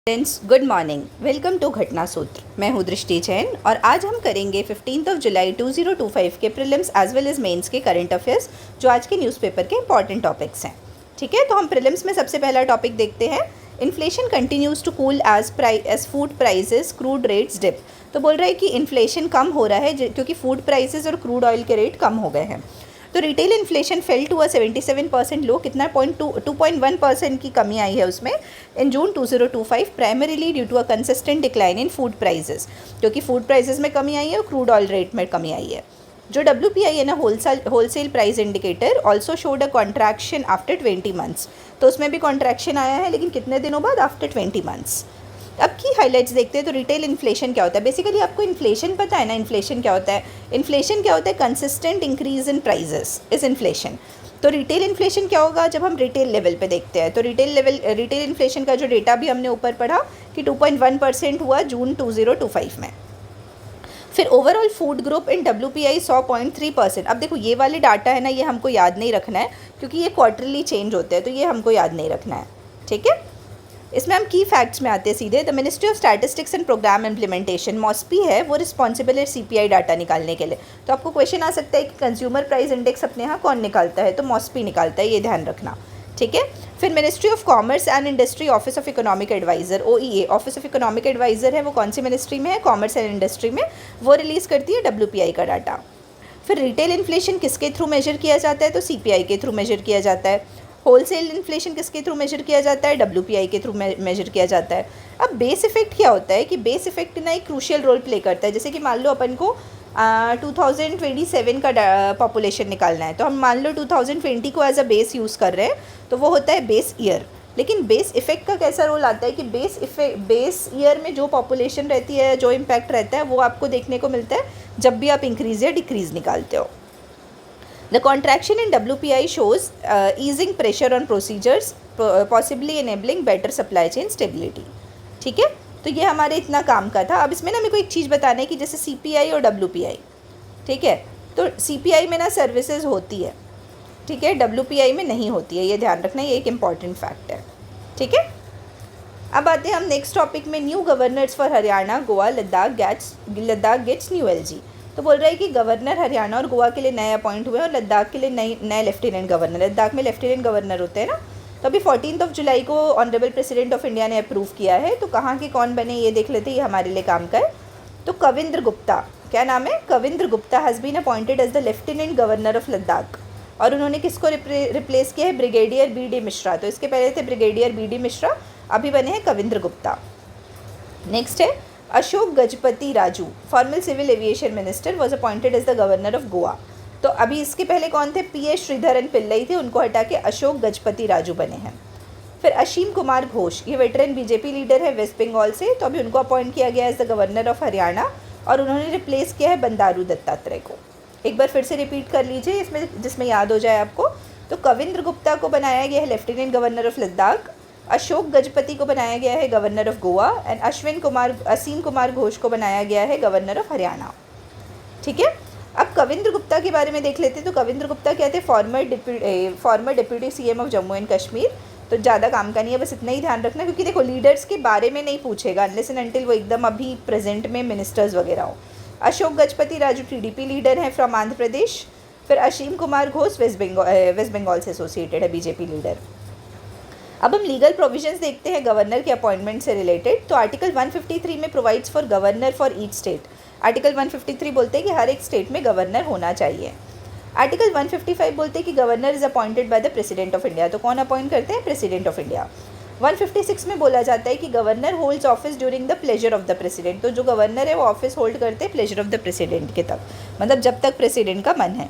Friends, good morning. Welcome to Ghatna Sutra. मैं हूँ दृष्टि जैन और आज हम करेंगे 15 जुलाई 2025 के prelims as well as mains के करंट अफेयर्स, जो आज के न्यूज़पेपर के इंपॉर्टेंट टॉपिक्स हैं। ठीक है, तो हम प्रीलिम्स में सबसे पहला टॉपिक देखते हैं। Inflation continues to cool as food prices crude rates dip. तो बोल रहा है कि इन्फ्लेशन कम हो रहा है क्योंकि फूड प्राइसेस और क्रूड ऑयल के रेट कम हो गए हैं। तो रिटेल इन्फ्लेशन फेल टू 77% लो, कितना 2.1% की कमी आई है उसमें in June 2025, primarily due to a consistent decline in food prices, क्योंकि फूड प्राइसेस में कमी आई है और क्रूड ऑयल रेट में कमी आई है। जो WPI है ना, wholesale price indicator, also showed a contraction after 20 months. तो उसमें भी कॉन्ट्रैक्शन आया है, लेकिन कितने दिनों बाद? After 20 months. अब की हाइलाइट्स देखते हैं। तो रिटेल इन्फ्लेशन क्या होता है? बेसिकली आपको इन्फ्लेशन पता है ना, इन्फ्लेशन क्या होता है? इन्फ्लेशन क्या होता है? Consistent increase in prices is inflation. तो रिटेल इन्फ्लेशन क्या होगा जब हम रिटेल लेवल पे देखते हैं? तो रिटेल इन्फ्लेशन का जो डेटा भी हमने ऊपर पढ़ा कि 2.1% हुआ जून 2025 में। फिर overall food group in WPI 100.3%। अब देखो, ये वाले डाटा है ना, ये हमको याद नहीं रखना है क्योंकि ये क्वार्टरली चेंज होते हैं, तो ये हमको याद नहीं रखना है। ठीक है, इसमें हम की फैक्ट्स में आते हैं सीधे। The ministry of statistics and programme implementation, MOSPI है, वो रिस्पॉन्सिबल है CPI डाटा निकालने के लिए। तो आपको क्वेश्चन आ सकता है कि कंज्यूमर प्राइस इंडेक्स अपने यहाँ कौन निकालता है? तो मॉस्पी निकालता है, ये ध्यान रखना। ठीक है, फिर ministry of commerce and industry office of economic adviser, OEA, office of economic adviser है, वो कौन सी मिनिस्ट्री में है? कॉमर्स एंड इंडस्ट्री में। वो रिलीज़ करती है WPI का डाटा। फिर रिटेल इन्फ्लेशन किसके थ्रू मेजर किया जाता है? तो CPI के थ्रू मेजर किया जाता है। होलसेल इन्फ्लेशन किसके थ्रू मेजर किया जाता है? WPI के थ्रू मेजर किया जाता है। अब बेस इफेक्ट क्या होता है कि बेस इफेक्ट ना एक क्रूशियल रोल प्ले करता है। जैसे कि मान लो अपन को 2027 का पॉपुलेशन निकालना है, तो हम मान लो 2020 को एज अ बेस यूज़ कर रहे हैं, तो वो होता है बेस ईयर। लेकिन बेस इफेक्ट का कैसा रोल आता है कि बेस ईयर में जो पॉपुलेशन रहती है, जो इम्पैक्ट रहता है, वो आपको देखने को मिलता है जब भी आप इंक्रीज़ या डिक्रीज़ निकालते हो। The contraction in WPI shows easing pressure on procedures, possibly enabling better supply chain stability. ठीक है, तो ये हमारे इतना काम का था। अब इसमें ना मेरे को एक चीज़ बताना है कि जैसे CPI और WPI, ठीक है, तो CPI में ना सर्विसेज होती है, ठीक है, WPI में नहीं होती है, ये ध्यान रखना, ये एक इम्पॉर्टेंट फैक्ट है। ठीक है, अब आते हैं हम नेक्स्ट टॉपिक में। New governors for Haryana, Goa, Ladakh gets new LG। तो बोल रहा है कि गवर्नर हरियाणा और गोवा के लिए नए अपॉइंट हुए और लद्दाख के लिए नए लेफ्टिनेंट गवर्नर। लद्दाख में लेफ्टिनेंट गवर्नर होते हैं ना। तो अभी 14 जुलाई को ऑनरेबल प्रेसिडेंट ऑफ इंडिया ने अप्रूव किया है। तो कहाँ के कौन बने ये देख लेते हैं, ये हमारे लिए काम का है। तो कविंद्र गुप्ता, क्या नाम है? Kavinder Gupta has been appointed as the lieutenant governor of Ladakh. और उन्होंने किसको रिप्लेस किया है? Brigadier BD Mishra. तो इसके पहले थे ब्रिगेडियर BD मिश्रा, अभी बने हैं कविंद्र गुप्ता। नेक्स्ट है Ashok Gajapathi Raju, formal civil aviation minister, was appointed as the governor of Goa. तो अभी इसके पहले कौन थे? PS श्रीधरन पिल्लई थे, उनको हटा के अशोक गजपति राजू बने हैं। फिर असीम कुमार घोष, ये वेटरन BJP लीडर है वेस्ट बंगाल से, तो अभी उनको अपॉइंट किया गया as the governor of Haryana और उन्होंने रिप्लेस किया है बंदारू दत्तात्रेय को। एक बार फिर से रिपीट कर लीजिए इसमें, जिसमें याद हो जाए आपको। तो कविंद्र गुप्ता को बनाया गया है lieutenant governor of Ladakh, Ashok Gajapati को बनाया गया है गवर्नर ऑफ गोवा एंड असीम कुमार घोष को बनाया गया है गवर्नर ऑफ हरियाणा। ठीक है, अब कविंद्र गुप्ता के बारे में देख लेते हैं। तो कविंद्र गुप्ता क्या थे? Farmer deputy CM of Jammu and Kashmir. तो ज़्यादा काम का नहीं है, बस इतना ही ध्यान रखना, क्योंकि देखो लीडर्स के बारे में नहीं पूछेगा अनलेस एंड अनटिल वो एकदम अभी प्रेजेंट में मिनिस्टर्स वगैरह हो। अशोक गजपति राजू TDP लीडर हैं फ्रॉम आंध्र प्रदेश। फिर असीम कुमार घोष वेस्ट बंगाल से एसोसिएटेड है, BJP लीडर। अब हम लीगल प्रोविजंस देखते हैं गवर्नर के अपॉइंटमेंट से रिलेटेड। तो आर्टिकल 153 में provides for governor for each state. Article 153 बोलते हैं कि हर एक स्टेट में गवर्नर होना चाहिए। आर्टिकल 155 बोलते हैं कि governor is appointed by the president of India. तो कौन अपॉइंट करते हैं? President of India. 156 में बोला जाता है कि governor holds office during the pleasure of the president. तो जो गवर्नर है वो ऑफिस होल्ड करते हैं प्लेजर ऑफ द प्रेसिडेंट के तक, मतलब जब तक प्रेसिडेंट का मन है।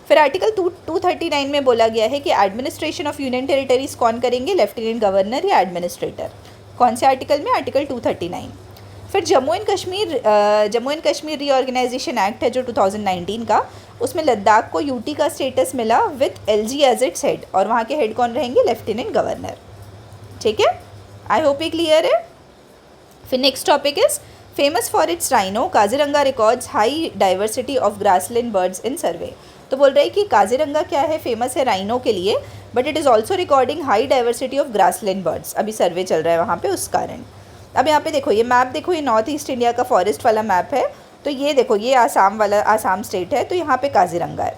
फिर आर्टिकल 239 में बोला गया है कि एडमिनिस्ट्रेशन ऑफ यूनियन टेरिटरीज कौन करेंगे? लेफ्टिनेंट गवर्नर या एडमिनिस्ट्रेटर। कौन से आर्टिकल में? आर्टिकल 239। फिर Jammu and Kashmir reorganisation act है जो 2019 का, उसमें लद्दाख को UT का स्टेटस मिला with LG as its head, और वहाँ के हेड कौन रहेंगे? Lieutenant governor. ठीक है, आई होप ये क्लियर है। फिर next topic is famous for its rhino, Kaziranga records high diversity of grassland birds in survey. तो बोल रहे हैं कि काजीरंगा क्या है? फेमस है राइनो के लिए, but it is also recording high diversity of grassland birds. अभी सर्वे चल रहा है वहाँ पे उस कारण। अब यहाँ पे देखो ये मैप देखो, ये नॉर्थ ईस्ट इंडिया का फॉरेस्ट वाला मैप है। तो ये देखो ये आसाम वाला, आसाम स्टेट है, तो यहाँ पे काजीरंगा है,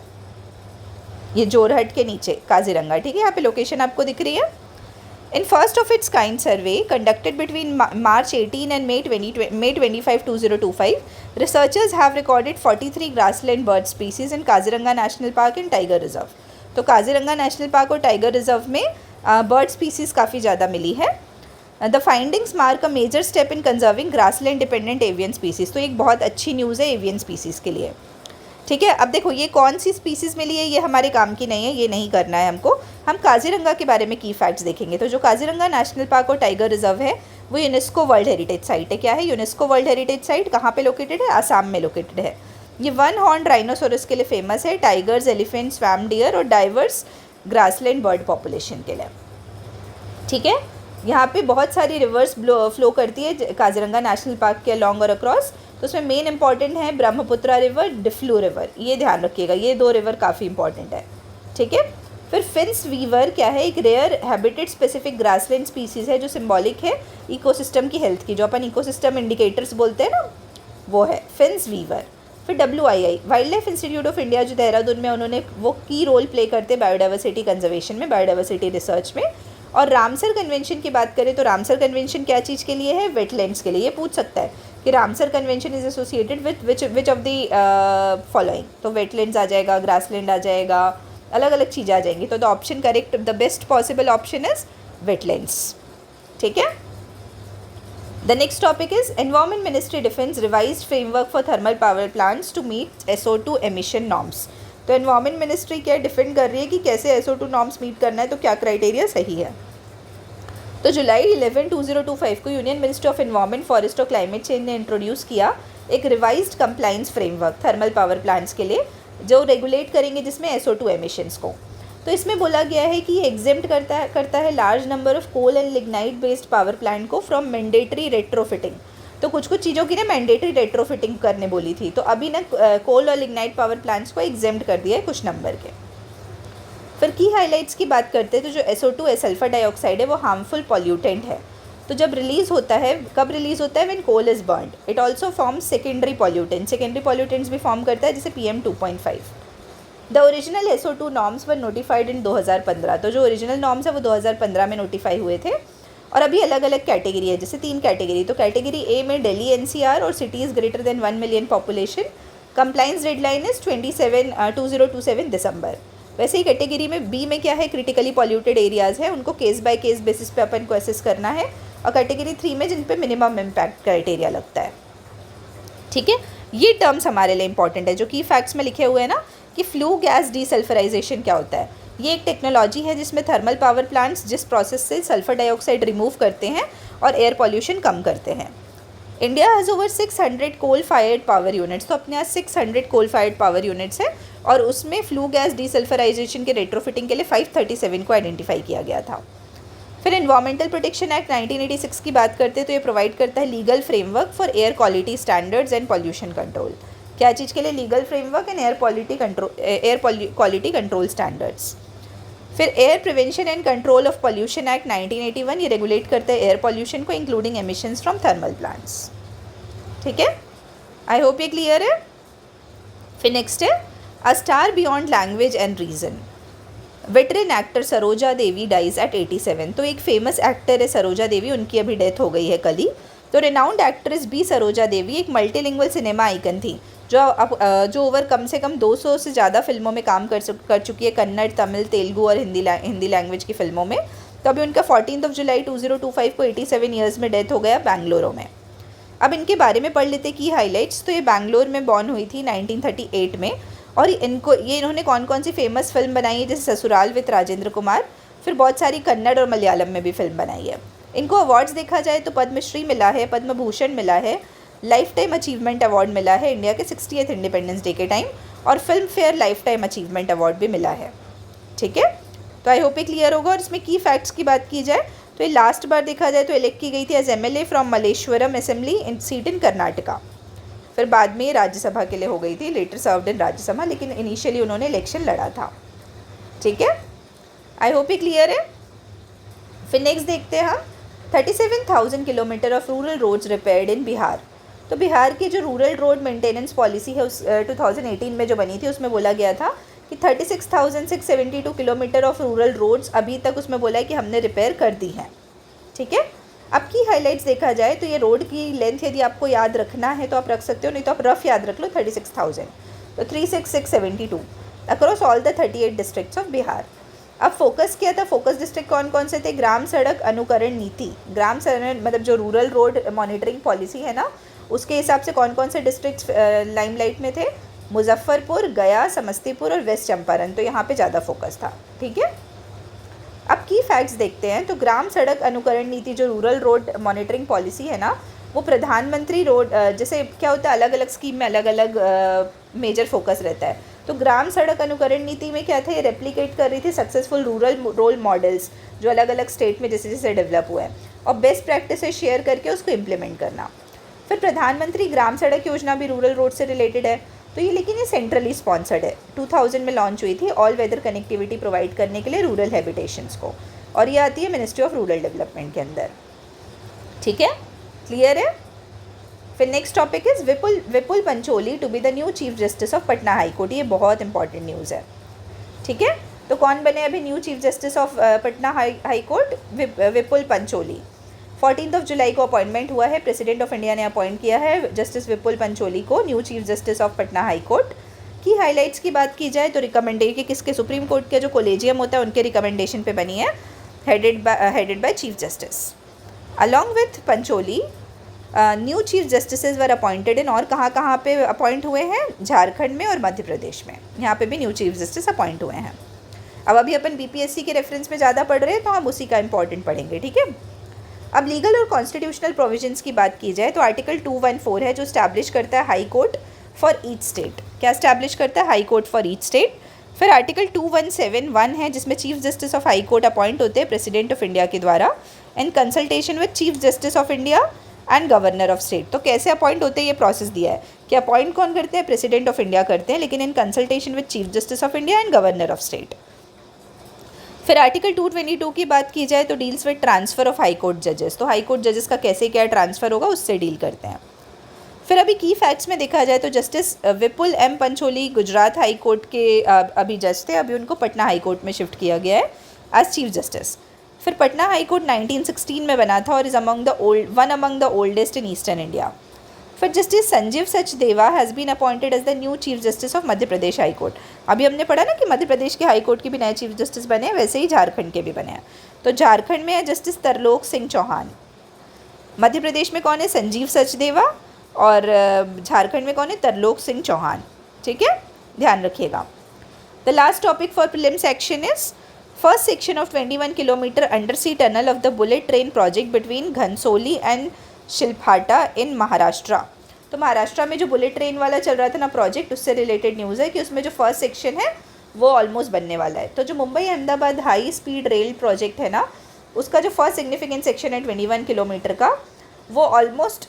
ये जोरहट के नीचे काजीरंगा, ठीक है। यहाँ पे लोकेशन आपको दिख रही है। In first of its kind survey conducted between March 18 and May 25, 2025, researchers have recorded 43 grassland bird species in Kaziranga National Park and Tiger Reserve. तो काजीरंगा नेशनल पार्क और टाइगर रिजर्व में बर्ड स्पीसीज़ काफ़ी ज़्यादा मिली है। The findings mark a major step in conserving grassland dependent avian species. तो एक बहुत अच्छी न्यूज़ है एवियन स्पीसीज़ के लिए, ठीक है। अब देखो ये कौन सी स्पीसीज़ मिली है, ये हमारे काम की नहीं है, ये नहीं करना है हमको। हम काजीरंगा के बारे में की फैक्ट्स देखेंगे। तो जो काजीरंगा नेशनल पार्क और टाइगर रिजर्व है वो यूनेस्को वर्ल्ड हेरिटेज साइट है। क्या है यूनेस्को वर्ल्ड हेरिटेज साइट? कहाँ पे लोकेटेड है? आसाम में लोकेटेड है। ये वन हॉर्न राइनोसोरस के लिए फेमस है, टाइगर्स, एलिफेंट, स्वैम डियर और डाइवर्स ग्रासलैंड बर्ड पॉपुलेशन के लिए, ठीक है। यहाँ पे बहुत सारी रिवर्स फ्लो करती है काजीरंगा नेशनल पार्क के अलॉन्ग और अक्रॉस। तो उसमें मेन इंपॉर्टेंट है ब्रह्मपुत्रा रिवर, डिफ्लू रिवर, ये ध्यान रखिएगा, ये दो रिवर काफ़ी इंपॉर्टेंट है, ठीक है। फिर फिंस वीवर क्या है? एक rare habitat specific grassland species है जो सिंबॉलिक है इकोसिस्टम की हेल्थ की, जो अपन इकोसिस्टम इंडिकेटर्स बोलते हैं ना, वो है फिंस वीवर। फिर WII wild life institute of India जो देहरादून में, उन्होंने वो की रोल प्ले करते हैं बायोडाइवर्सिटी कंजर्वेशन में, बायोडाइवर्सिटी रिसर्च में। और रामसर कन्वेंशन की बात करें तो रामसर कन्वेंशन क्या चीज़ के लिए है? वेटलैंड्स के लिए। ये पूछ सकता है कि Ramsar convention is associated with which of the following. तो वेटलैंड्स आ जाएगा, ग्रासलैंड आ जाएगा, अलग अलग चीज़ें आ जाएंगी। तो the option correct, the best possible option is wetlands, ठीक है। The next topic is environment ministry defends revised framework for thermal power plants to meet SO2 emission norms. तो एनवायरमेंट मिनिस्ट्री क्या डिफेंड कर रही है कि कैसे SO2 नॉर्म्स मीट करना है, तो क्या क्राइटेरिया सही है। तो जुलाई 11, 2025 को union ministry of environment, forest और क्लाइमेट चेंज ने इंट्रोड्यूस किया एक revised compliance framework thermal power plants के लिए, जो रेगुलेट करेंगे जिसमें SO2 एमिशंस को। तो इसमें बोला गया है कि ये एग्जेम्प्ट करता है large number of coal and lignite based power plant को फ्रॉम मैंडेटरी रेट्रोफिटिंग। तो कुछ चीज़ों की ना मैंडेटरी रेट्रोफिटिंग करने बोली थी, तो अभी ना कोल और लिग्नाइट पावर प्लांट्स को एग्जेम्प्ट कर दिया है कुछ नंबर के। फिर की हाइलाइट्स की बात करते हैं तो जो SO2 है, सल्फर डाइऑक्साइड है, वो हार्मफुल पॉल्यूटेंट है। तो जब रिलीज़ होता है, कब रिलीज़ होता है? When coal is burned. It also forms secondary pollutant, secondary pollutants भी फॉर्म करता है, जैसे PM 2.5। The original SO2 norms were notified in 2015। तो जो ओरिजिनल नॉर्म्स है वो 2015 में नोटिफाई हुए थे, और अभी अलग अलग कैटेगरी है, जैसे 3 कैटेगरी। तो कैटेगरी A में दिल्ली NCR और cities greater than 1 million population. Compliance deadline is 2027 दिसंबर। वैसे ही कैटेगरी में B में क्या है? क्रिटिकली पॉल्यूटेड एरियाज़ है, उनको केस बाय केस बेसिस पे अपन को असेस करना है। और कैटेगरी 3 में जिन पे मिनिमम इम्पैक्ट क्राइटेरिया लगता है, ठीक है। ये टर्म्स हमारे लिए इंपॉर्टेंट है जो की फैक्ट्स में लिखे हुए हैं ना, कि फ्लू गैस डीसल्फराइजेशन क्या होता है। ये एक टेक्नोलॉजी है जिसमें थर्मल पावर प्लांट्स जिस प्रोसेस से सल्फर डाइऑक्साइड रिमूव करते हैं और एयर पॉल्यूशन कम करते हैं। India has over 600 coal fired power units. तो अपने यहाँ 600 कोल फायर्ड पावर यूनिट्स है, और उसमें फ्लू गैस डीसल्फराइजेशन के रेट्रोफिटिंग के लिए 537 को आइडेंटिफाई किया गया था। फिर एनवायरमेंटल प्रोटेक्शन एक्ट 1986 की बात करते हैं तो ये प्रोवाइड करता है legal framework for air quality standards and pollution control. क्या चीज़ के लिए? Legal framework and air quality control standards. फिर air prevention and control of pollution act 1981, ये रेगुलेट करता है एयर पॉल्यूशन को including emissions from thermal plants, ठीक है। आई होप ये क्लियर है। फिर नेक्स्ट है a star beyond language and region. Veteran actor Saroja Devi dies at 87। तो एक फेमस एक्टर है सरोजा देवी, उनकी अभी डेथ हो गई है कल ही। तो रिनाउंड एक्ट्रेस B सरोजा देवी एक मल्टीलिंगुअल सिनेमा आइकन थी, जो ओवर कम से कम 200 से ज़्यादा फिल्मों में काम कर चुकी है, कन्नड़, तमिल, तेलुगु और हिंदी लैंग्वेज की फिल्मों में। तो अभी उनका 14 जुलाई 2025 को 87 ईयर्स में डेथ हो गया बेंगलुरु में। अब इनके बारे में पढ़ लेते की हाइलाइट्स। तो ये बेंगलोर में बॉर्न हुई थी 1938 में, और इन्होंने कौन कौन सी फेमस फिल्म बनाई है, जैसे ससुराल विद राजेंद्र कुमार। फिर बहुत सारी कन्नड़ और मलयालम में भी फिल्म बनाई है। इनको अवार्ड्स देखा जाए तो पद्मश्री मिला है, पद्म भूषण मिला है, लाइफ टाइम अचीवमेंट अवार्ड मिला है इंडिया के 60th इंडिपेंडेंस डे के टाइम, और film fair life time achievement award भी मिला है, ठीक है। तो आई होप ये क्लियर होगा। और इसमें की फैक्ट्स की बात की जाए तो ये लास्ट बार देखा जाए तो इलेक्ट की गई थी as MLA from Malleshwaram assembly in seat in Karnataka. फिर बाद में राज्यसभा के लिए हो गई थी, लेटर सर्व्ड इन राज्यसभा, लेकिन इनिशियली उन्होंने इलेक्शन लड़ा था, ठीक है। आई होप ये क्लियर है। फिर नेक्स्ट देखते हैं हम 37,000 kilometre of rural roads repaired in Bihar. तो बिहार की जो रूरल रोड मेंटेनेंस पॉलिसी है उस 2018 में जो बनी थी उसमें बोला गया था कि 36,672 किलोमीटर ऑफ रूरल रोड्स अभी तक उसमें बोला है कि हमने रिपेयर कर दी हैं। ठीक है, अब की हाइलाइट्स देखा जाए तो ये रोड की लेंथ यदि आपको याद रखना है तो आप रख सकते हो, नहीं तो आप रफ याद रख लो 36,000, तो 36,672 across all the 38 districts of Bihar. अब फोकस किया था, फोकस डिस्ट्रिक्ट कौन कौन से थे? ग्राम सड़क अनुकरण नीति, ग्राम सड़क मतलब जो रूरल रोड मॉनिटरिंग पॉलिसी है ना, उसके हिसाब से कौन कौन से डिस्ट्रिक्ट्स लाइमलाइट में थे? मुजफ्फरपुर, गया, समस्तीपुर और वेस्ट चंपारण, तो यहाँ पे ज़्यादा फोकस था। ठीक है, अब की फैक्ट्स देखते हैं। तो ग्राम सड़क अनुकरण नीति जो रूरल रोड मॉनिटरिंग पॉलिसी है ना, वो प्रधानमंत्री रोड जैसे क्या होता है अलग अलग स्कीम में अलग अलग मेजर फोकस रहता है। तो ग्राम सड़क अनुकरण नीति में क्या था, ये रेप्लिकेट कर रही थी सक्सेसफुल रूरल रोल मॉडल्स जो अलग अलग स्टेट में जैसे जैसे डेवलप हुए हैं और बेस्ट प्रैक्टिसेस शेयर करके उसको इम्प्लीमेंट करना। फिर प्रधानमंत्री ग्राम सड़क योजना भी रूरल रोड से रिलेटेड है, तो ये लेकिन ये सेंट्रली स्पॉन्सर्ड है। 2000 में लॉन्च हुई थी ऑल वेदर कनेक्टिविटी प्रोवाइड करने के लिए रूरल हैबिटेशंस को, और ये आती है मिनिस्ट्री ऑफ रूरल डेवलपमेंट के अंदर। ठीक है, क्लियर है। फिर next topic is Vipul Pancholi to be the new chief justice of Patna high court. ये बहुत इंपॉर्टेंट न्यूज़ है। ठीक है, तो कौन बने अभी new chief justice of Patna high court? Vipul Pancholi. 14 जुलाई को अपॉइंटमेंट हुआ है, प्रेसिडेंट ऑफ इंडिया ने अपॉइंट किया है जस्टिस विपुल पंचोली को new chief justice of Patna high court. की हाईलाइट्स की बात की जाए तो रिकमेंडेशन किसके? सुप्रीम कोर्ट के जो कोलेजियम होता है उनके रिकमेंडेशन पे बनी है, headed by chief justice. Along with Pancholi new chief जस्टिसेज were appointed in, और कहाँ पे अपॉइंट हुए हैं? झारखंड में और मध्य प्रदेश में, यहाँ पे भी न्यू चीफ जस्टिस अपॉइंट हुए हैं। अब अभी अपन बीपीएससी के रेफरेंस में ज़्यादा पढ़ रहे हैं तो हम उसी का इंपॉर्टेंट पढ़ेंगे। ठीक है, अब लीगल और कॉन्स्टिट्यूशनल प्रोविजंस की बात की जाए तो आर्टिकल 214 है जो स्टैब्लिश करता है high court for each state. क्या स्टैब्लिश करता है? High court for each state. फिर आर्टिकल 2171 है जिसमें chief justice of high court appoint होते हैं प्रेसिडेंट ऑफ इंडिया के द्वारा in consultation with chief justice of India and governor of state. तो कैसे अपॉइंट होते हैं ये प्रोसेस दिया है कि अपॉइंट कौन करते हैं? प्रेसिडेंट ऑफ इंडिया करते हैं, लेकिन इन consultation with chief justice of India and governor of state. फिर आर्टिकल 222 की बात की जाए तो deals with transfer of high court जजेस। तो हाई कोर्ट जजेस का कैसे क्या ट्रांसफ़र होगा उससे डील करते हैं। फिर अभी की फैक्ट्स में देखा जाए तो justice Vipul M Pancholi Gujarat high court के अभी जज थे, अभी उनको पटना हाई कोर्ट में शिफ्ट किया गया है एज चीफ जस्टिस। फिर पटना हाई कोर्ट 1916 में बना था और is one among the oldest in eastern India. फिर justice Sanjeev Sachdeva has been appointed as the new chief justice of Madhya Pradesh high court. अभी हमने पढ़ा ना कि मध्य प्रदेश के हाई कोर्ट के भी नए चीफ जस्टिस बने हैं, वैसे ही झारखंड के भी बने हैं। तो झारखंड में है जस्टिस तरलोक सिंह चौहान, मध्य प्रदेश में कौन है? संजीव सचदेवा, और झारखंड में कौन है? तरलोक सिंह चौहान। ठीक है, ध्यान रखिएगा। The last topic for prelim section is first section of 21 kilometre under sea tunnel of the bullet train project between Ghansoli and Shilphata in Maharashtra. तो महाराष्ट्र में जो बुलेट ट्रेन वाला चल रहा था ना प्रोजेक्ट, उससे रिलेटेड न्यूज़ है कि उसमें जो फर्स्ट सेक्शन है वो ऑलमोस्ट बनने वाला है। तो जो Mumbai Ahmedabad high speed rail project है ना, उसका जो फर्स्ट सिग्निफिकेंट सेक्शन है 21 किलोमीटर का, वो ऑलमोस्ट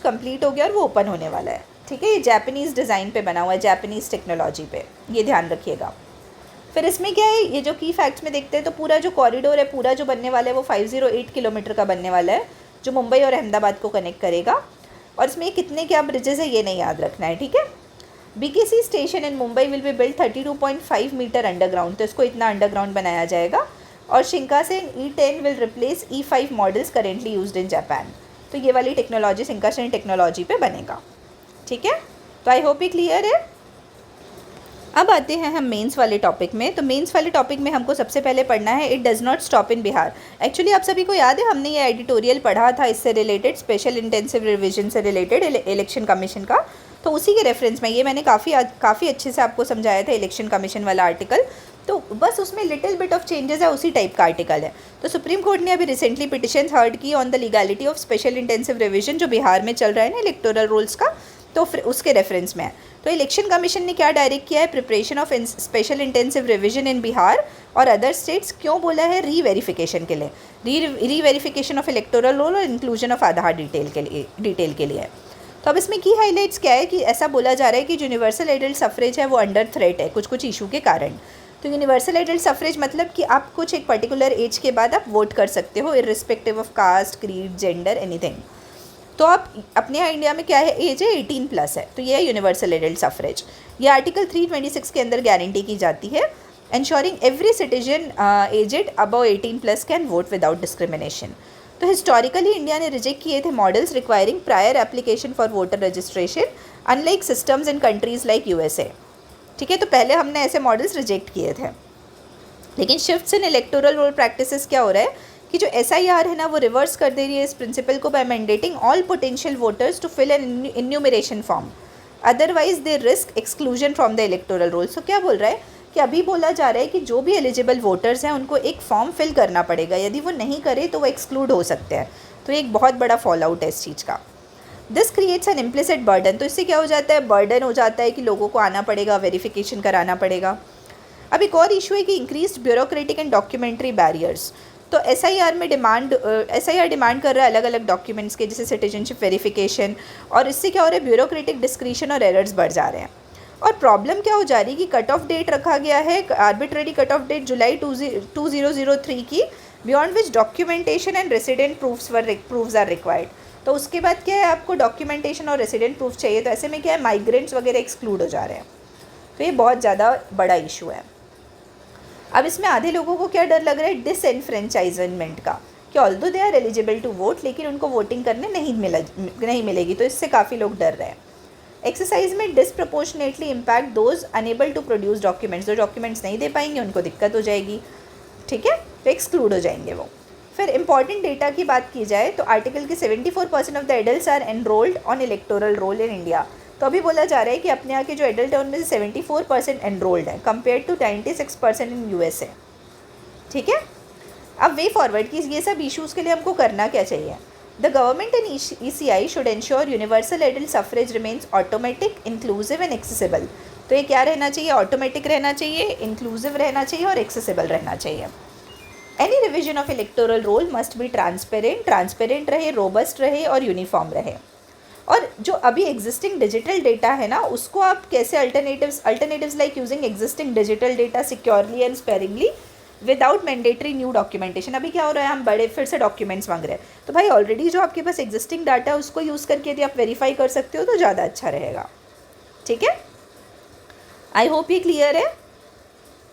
कंप्लीट हो गया और वो ओपन होने वाला है। ठीक है, ये जापानीज़ डिज़ाइन पे बना हुआ है, जापानीज़ टेक्नोलॉजी पे, ये ध्यान रखिएगा। फिर इसमें क्या है, ये जो की फैक्ट्स में देखते हैं तो पूरा जो कॉरिडोर है पूरा जो बनने वाला है वो 508 किलोमीटर का बनने वाला है जो मुंबई और अहमदाबाद को कनेक्ट करेगा। और इसमें कितने क्या ब्रिजेज़ है ये नहीं याद रखना है। ठीक है, BKC station in Mumbai will be build 32.5 metre underground, तो इसको इतना अंडरग्राउंड बनाया जाएगा। और Shinkansen E10 will replace E5 models currently used in Japan. तो ये वाली टेक्नोलॉजी शिंकासेन टेक्नोलॉजी पे बनेगा। ठीक है, तो आई होप ये क्लियर है। अब आते हैं हम मेंस वाले टॉपिक में। तो मेंस वाले टॉपिक में हमको सबसे पहले पढ़ना है it does not stop in Bihar. Actually आप सभी को याद है हमने ये एडिटोरियल पढ़ा था इससे रिलेटेड, स्पेशल इंटेंसिव रिविजन से रिलेटेड इलेक्शन कमीशन का। तो उसी के रेफरेंस में ये मैंने काफ़ी अच्छे से आपको समझाया था इलेक्शन कमीशन वाला आर्टिकल। तो बस उसमें लिटिल बिट ऑफ चेंजेस है, उसी टाइप का आर्टिकल है। तो सुप्रीम कोर्ट ने अभी रिसेंटली पिटिशन हर्ड की on the legality of special intensive revision जो बिहार में चल रहा है ना इलेक्टोरल रोल्स का, तो फिर उसके रेफरेंस में है। तो इलेक्शन कमीशन ने क्या डायरेक्ट किया है, preparation of special intensive revision इन बिहार और अदर स्टेट्स। क्यों बोला है? रीवेरिफिकेशन के लिए, रीवेरिफिकेशन ऑफ इलेक्टोरल रोल और इंक्लूजन ऑफ आधार डिटेल के लिए। तो अब इसमें की हाईलाइट्स क्या है कि ऐसा बोला जा रहा है कि यूनिवर्सल एडल्ट सफरेज है वो अंडर थ्रेट है कुछ इशू के कारण। तो यूनिवर्सल एडल्ट सफरेज मतलब कि आप कुछ एक पर्टिकुलर एज के बाद आप वोट कर सकते हो irrespective of caste, creed, gender, anything. तो आप अपने इंडिया में क्या है, एज है 18+ है, तो ये है यूनिवर्सल एडल्ट सफरेज। ये आर्टिकल 326 के अंदर गारंटी की जाती है, ensuring every citizen aged above 18+ can vote without discrimination. तो हिस्टोरिकली इंडिया ने रिजेक्ट किए थे models requiring prior application for voter registration unlike systems in countries like USA. ठीक है, तो पहले हमने ऐसे मॉडल्स रिजेक्ट किए थे। लेकिन शिफ्ट्स इन इलेक्टोरल रोल प्रैक्टिसेस क्या हो रहा है कि जो SIR है ना वो रिवर्स कर दे रही है इस प्रिंसिपल को by mandating all potential voters to fill an enumeration form, otherwise they risk exclusion from the electoral roll. So क्या बोल रहा है कि अभी बोला जा रहा है कि जो भी एलिजिबल वोटर्स हैं उनको एक फॉर्म फिल करना पड़ेगा, यदि वो नहीं करे तो वो एक्सक्लूड हो सकते हैं। तो एक बहुत बड़ा फॉल आउट है इस चीज़ का। This creates an implicit burden. तो इससे क्या हो जाता है, बर्डन हो जाता है कि लोगों को आना पड़ेगा, वेरिफिकेशन कराना पड़ेगा। अब एक और इशू है कि increased bureaucratic and documentary barriers. तो SIR में SIR डिमांड कर रहा है अलग अलग डॉक्यूमेंट्स के, जैसे सिटीजनशिप वेरिफिकेशन, और इससे क्या हो रहा है, ब्यूरोक्रेटिक डिस्क्रिशन और एरर्स बढ़ जा रहे हैं। और प्रॉब्लम क्या हो जा रही है कि कट ऑफ डेट रखा गया है, आर्बिट्रेरी कट ऑफ डेट जुलाई 2003 की, beyond which documentation and resident proofs are required. तो उसके बाद क्या है, आपको डॉक्यूमेंटेशन और रेसिडेंट प्रूफ चाहिए, तो ऐसे में क्या है, माइग्रेंट्स वगैरह एक्सक्लूड हो जा रहे हैं। तो ये बहुत ज़्यादा बड़ा इशू है। अब इसमें आधे लोगों को क्या डर लग रहा है, डिसएनफ्रेंचाइजमेंट का, कि although they are eligible to vote लेकिन उनको वोटिंग करने नहीं मिलेगी, तो इससे काफ़ी लोग डर रहे हैं। एक्सरसाइज में disproportionately impact those unable to produce documents, जो डॉक्यूमेंट्स नहीं दे पाएंगे उनको दिक्कत हो जाएगी। ठीक है, तो एक्सक्लूड हो जाएंगे वो। फिर इंपॉर्टेंट डेटा की बात की जाए तो आर्टिकल के 74% of the adults are enrolled on electoral roll in India. तो अभी बोला जा रहा है कि अपने यहाँ के जो एडल्ट है उनमें से 74% एनरोल्ड है, कंपेयर टू 96% इन USA। ठीक है, अब वे फॉरवर्ड कि ये सब इश्यूज़ के लिए हमको करना क्या चाहिए। The government and ECI should ensure universal adult suffrage remains automatic, inclusive and accessible. तो ये क्या रहना चाहिए, ऑटोमेटिक रहना चाहिए, इंक्लूसिव रहना चाहिए और एक्सेसिबल रहना चाहिए। Any revision of electoral roll must be transparent रहे, रोबस्ट रहे और यूनिफॉर्म रहे। और जो अभी एग्जिस्टिंग डिजिटल डेटा है ना, उसको आप कैसे alternatives like using existing digital data securely and sparingly without mandatory new documentation. अभी क्या हो रहा है, हम बड़े फिर से डॉक्यूमेंट्स मांग रहे हैं, तो भाई ऑलरेडी जो आपके पास एग्जिस्टिंग डाटा है उसको यूज़ करके यदि आप वेरीफाई कर सकते हो तो ज़्यादा अच्छा रहेगा। ठीक है, आई होप ये क्लियर है।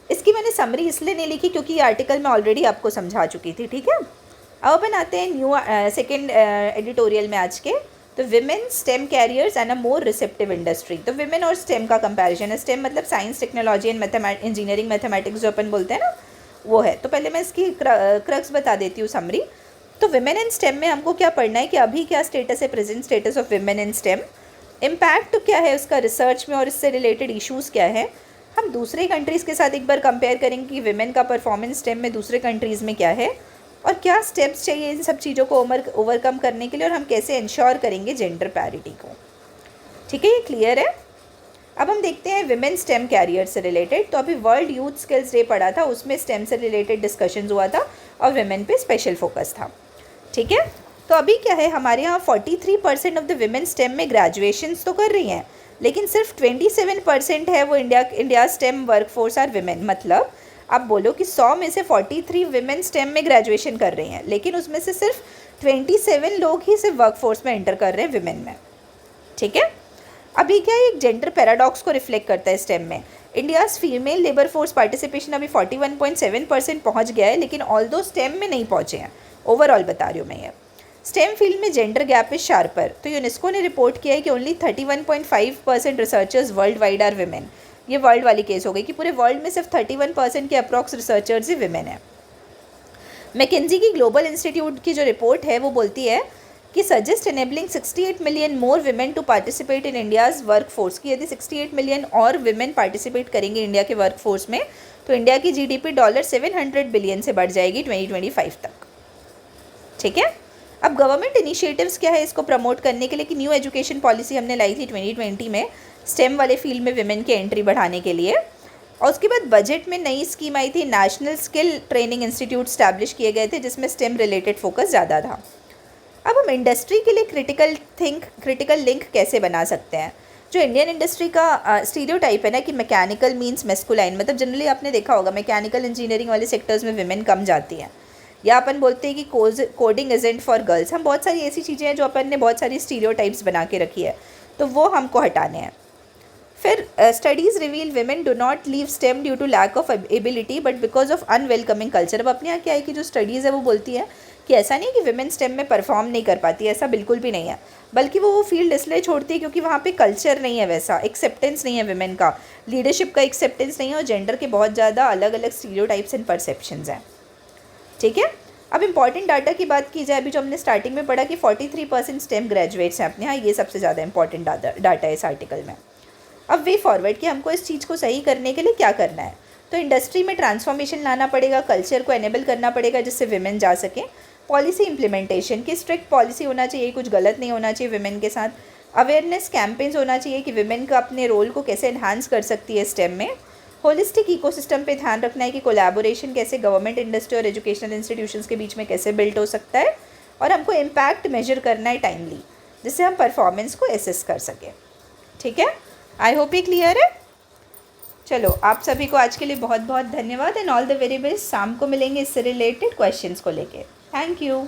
इसकी मैंने समरी इसलिए नहीं लिखी क्योंकि ये आर्टिकल मैं ऑलरेडी आपको समझा चुकी थी। ठीक है, अब अपन आते हैं न्यू सेकेंड एडिटोरियल में आज के। तो women stem carriers and a more receptive industry. तो विमेन और स्टेम का कंपैरिजन है। स्टेम मतलब science, technology and engineering, mathematics जो अपन बोलते हैं ना, वो है। तो पहले मैं इसकी क्रक्स बता देती हूँ, समरी। तो विमेन इन स्टेम में हमको क्या पढ़ना है कि अभी क्या स्टेटस है, present status of women in stem, impact क्या है उसका रिसर्च में और इससे रिलेटेड इश्यूज़ क्या है। हम दूसरे कंट्रीज़ के साथ एक बार कंपेयर करेंगे कि विमेन का परफॉर्मेंस स्टेम में दूसरे कंट्रीज़ में क्या है और क्या स्टेप्स चाहिए इन सब चीज़ों को ओवरकम करने के लिए, और हम कैसे इंश्योर करेंगे जेंडर पैरिटी को। ठीक है, ये क्लियर है। अब हम देखते हैं विमेन स्टेम कैरियर से रिलेटेड। तो अभी वर्ल्ड यूथ स्किल्स डे पढ़ा था, उसमें स्टेम से रिलेटेड डिस्कशंस हुआ था और विमेन पे स्पेशल फोकस था। ठीक है, तो अभी क्या है, हमारे यहाँ 43% ऑफ द विमेन स्टेम में ग्रेजुएशंस तो कर रही हैं, लेकिन सिर्फ 27% है वो India STEM workforce are women. मतलब आप बोलो कि 100 में से 43 विमेन स्टेम में ग्रेजुएशन कर रही हैं, लेकिन उसमें से सिर्फ 27 लोग ही सिर्फ वर्कफोर्स में एंटर कर रहे हैं विमेन में। ठीक है, अभी क्या एक जेंडर पैराडॉक्स को रिफ्लेक्ट करता है स्टेम में। India's female labour force participation अभी 41.7% पहुँच गया है, लेकिन ऑल दो स्टेम में नहीं पहुँचे हैं। ओवरऑल बता रही हूँ मैं ये। स्टेम फील्ड में जेंडर गैप इज शार्पर। तो यूनेस्को ने रिपोर्ट किया है कि only 31.5% researchers world wide are women. ये वर्ल्ड वाली केस हो गई कि पूरे वर्ल्ड में सिर्फ 31% के अप्रॉक्स रिसर्चर्स ही विमेन है। मैकेंजी की ग्लोबल इंस्टीट्यूट की जो रिपोर्ट है वो बोलती है कि suggest enabling 68 million more women to participate in India's workforce. की यदि 68 मिलियन और विमेन पार्टिसिपेट करेंगे इंडिया के वर्क फोर्स में तो इंडिया की GDP $700 बिलियन से बढ़ जाएगी 2025 तक। ठीक है, अब गवर्नमेंट इनिशिएटिव्स क्या है इसको प्रमोट करने के लिए कि न्यू एजुकेशन पॉलिसी हमने लाई थी 2020 में स्टेम वाले फील्ड में विमेन की एंट्री बढ़ाने के लिए। और उसके बाद बजट में नई स्कीम आई थी, national skill training institute establish किए गए थे जिसमें स्टेम रिलेटेड फोकस ज़्यादा था। अब हम इंडस्ट्री के लिए क्रिटिकल लिंक कैसे बना सकते हैं। जो इंडियन इंडस्ट्री का स्टीरियोटाइप है ना कि मैकेनिकल मींस मेस्कुलाइन, मतलब जनरली आपने देखा होगा मैकेनिकल इंजीनियरिंग वाले सेक्टर्स में विमेन कम जाती हैं, या अपन बोलते हैं कि कोडिंग इजेंट फॉर गर्ल्स। हम बहुत सारी ऐसी चीज़ें हैं जो अपन ने बहुत सारी स्टीरियोटाइप्स बना के रखी है, तो वो हमको हटाने हैं। फिर studies reveal women do not leave STEM due to lack of ability but because of unwelcoming culture. अब अपने यहाँ क्या है कि जो स्टडीज़ है वो बोलती है कि ऐसा नहीं कि विमेन स्टेम में परफॉर्म नहीं कर पाती, ऐसा बिल्कुल भी नहीं है, बल्कि वो फील्ड इसलिए छोड़ती है क्योंकि वहाँ पे कल्चर नहीं है, वैसा एक्सेप्टेंस नहीं है विमेन का, लीडरशिप का एक्सेप्टेंस नहीं है, और जेंडर के बहुत ज़्यादा अलग अलग स्टीरियोटाइप्स एंड परसेप्शंस हैं। ठीक है, अब इंपॉर्टेंट डाटा की बात की जाए, अभी जो हमने स्टार्टिंग में पढ़ा कि 43% स्टेम ग्रेजुएट्स हैं अपने यहाँ, ये सबसे ज़्यादा इंपॉर्टेंट डाटा है इस आर्टिकल में। अब वे फॉरवर्ड कि हमको इस चीज़ को सही करने के लिए क्या करना है, तो इंडस्ट्री में ट्रांसफॉर्मेशन लाना पड़ेगा, कल्चर को एनेबल करना पड़ेगा जिससे विमेन जा सकें। पॉलिसी इंप्लीमेंटेशन की स्ट्रिक्ट पॉलिसी होना चाहिए, कुछ गलत नहीं होना चाहिए विमेन के साथ। अवेयरनेस कैंपेन्स होना चाहिए कि विमेन का अपने रोल को कैसे एनहांस कर सकती है स्टेम में। होलिस्टिक इकोसिस्टम पे ध्यान रखना है कि कोलैबोरेशन कैसे गवर्नमेंट, इंडस्ट्री और एजुकेशनल इंस्टीट्यूशंस के बीच में कैसे बिल्ड हो सकता है, और हमको इम्पैक्ट मेजर करना है टाइमली, जिससे हम परफॉर्मेंस को एसेस कर सकें। ठीक है, आई होप ये क्लियर है। चलो, आप सभी को आज के लिए बहुत बहुत धन्यवाद and all the very best. शाम को मिलेंगे इससे रिलेटेड क्वेश्चंस को लेके। Thank you.